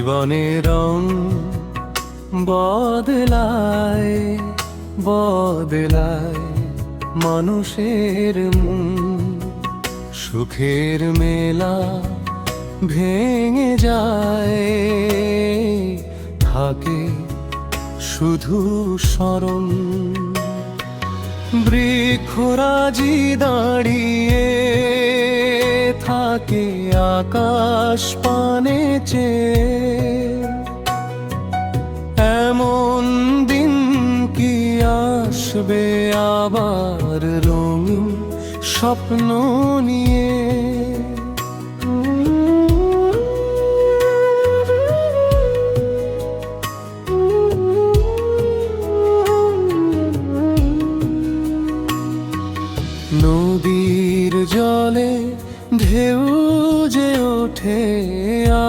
জীবনের রং বদলায় বদলায় মানুষের মন, সুখের মেলা ভেঙে যায়, থাকে শুধু স্মরণ। বৃক্ষরাজি দাঁড়িয়ে থাকে আকাশ পানে চেয়ে, এমন দিন কি আসবে আবার রঙিন স্বপ্ন নিয়ে। নদীর জলে ঢেউ যে ওঠে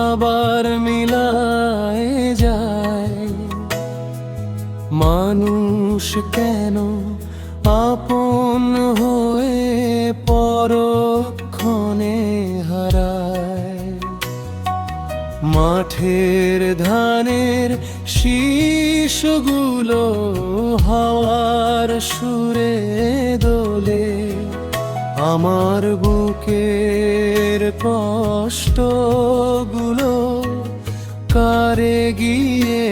আবার মিলায় যায়, মানুষ কেন আপন হয়ে পরক্ষণে হারায়। মাঠের ধানের শীষগুলো হাওয়ার সুরে দোলে, আমার বুকের কষ্টগুলো কারে গিয়ে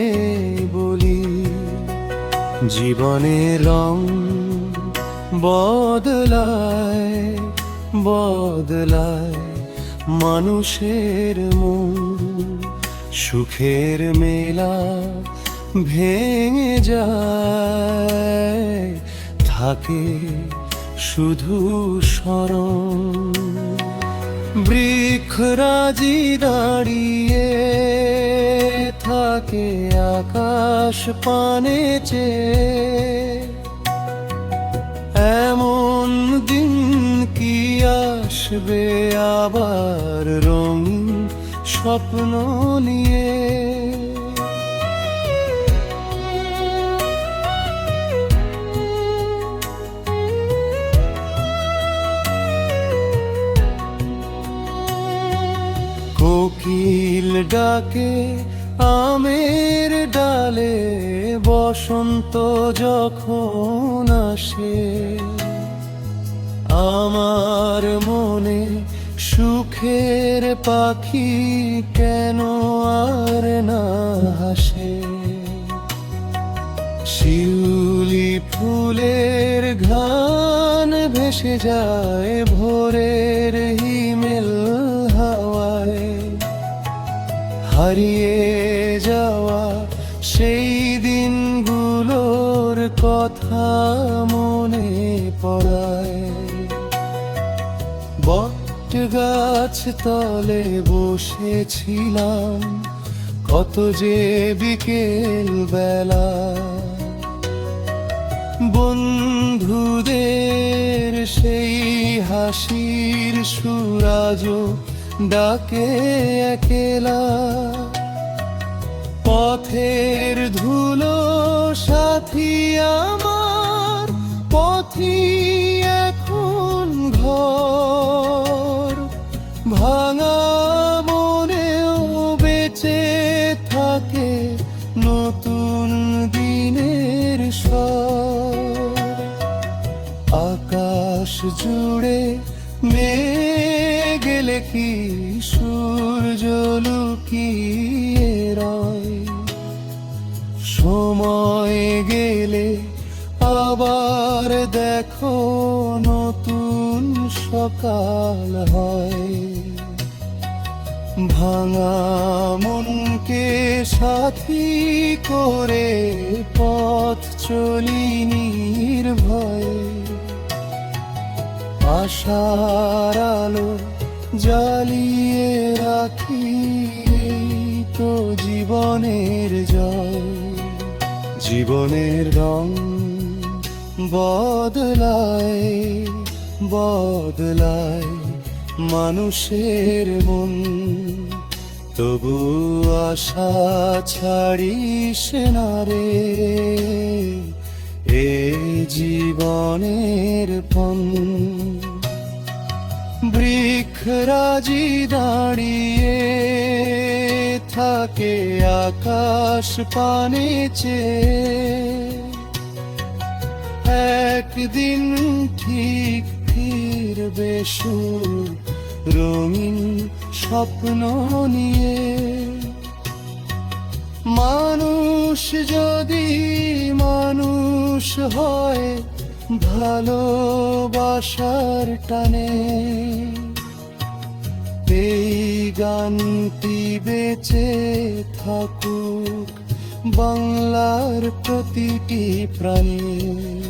বলি। জীবনের রং বদলায় বদলায় মানুষের মন, সুখের মেলা ভেঙে যায়, থাকে শুধু স্মরণ। বৃক্ষরাজি দাঁড়িয়ে থাকে আকাশ পানে চেয়ে, এমন দিন কি আসবে আবার রঙিন স্বপ্ন নিয়ে। কোকিল ডাকে আমের ডালে বসন্ত যখন আসে, আমার মনে সুখের পাখি কেন আর না হাসে। শিউলি ফুলের ঘ্রাণ ভেসে যায় ভোরের হিমেল হাওয়ায়, হারিয়ে যাওয়া সেই দিনগুলোর কথা মনে পড়ায়। বট গাছ তলে বসেছিলাম কত যে বিকেল বেলা, বন্ধুদের সেই হাসির সুরাজ ডাকে একলা। পথের ধুলো সাথী আমার, পথি এখন ঘর, ভাঙা মনেও বেঁচে থাকে নতুন দিনের স্বর। আকাশ জুড়ে মেঘ গেলে কি সূর্য লুকিয়ে রয়, সময় গেলে আবার দেখো নতুন সকাল হয়। ভাঙা মনকে সাথী করে পথ চলি নির্ভয়ে, আশার আলো জ্বালিয়ে রাখি তো জীবনের জয়। জীবনের রং বদলায় বদলায় মানুষের মন, তবু আশা ছাড়িস না রে, এ জীবনের পণ। বৃক্ষরাজি দাঁড়িয়ে থাকে আকাশ পানে চেয়ে, একদিন ঠিক ফিরবে সুর রঙিন স্বপ্ন নিয়ে। মানুষ যদি মানুষ হয় ভালোবাসার টানে, এই গানটি বেঁচে থাকুক বাংলার প্রতিটি প্রাণে।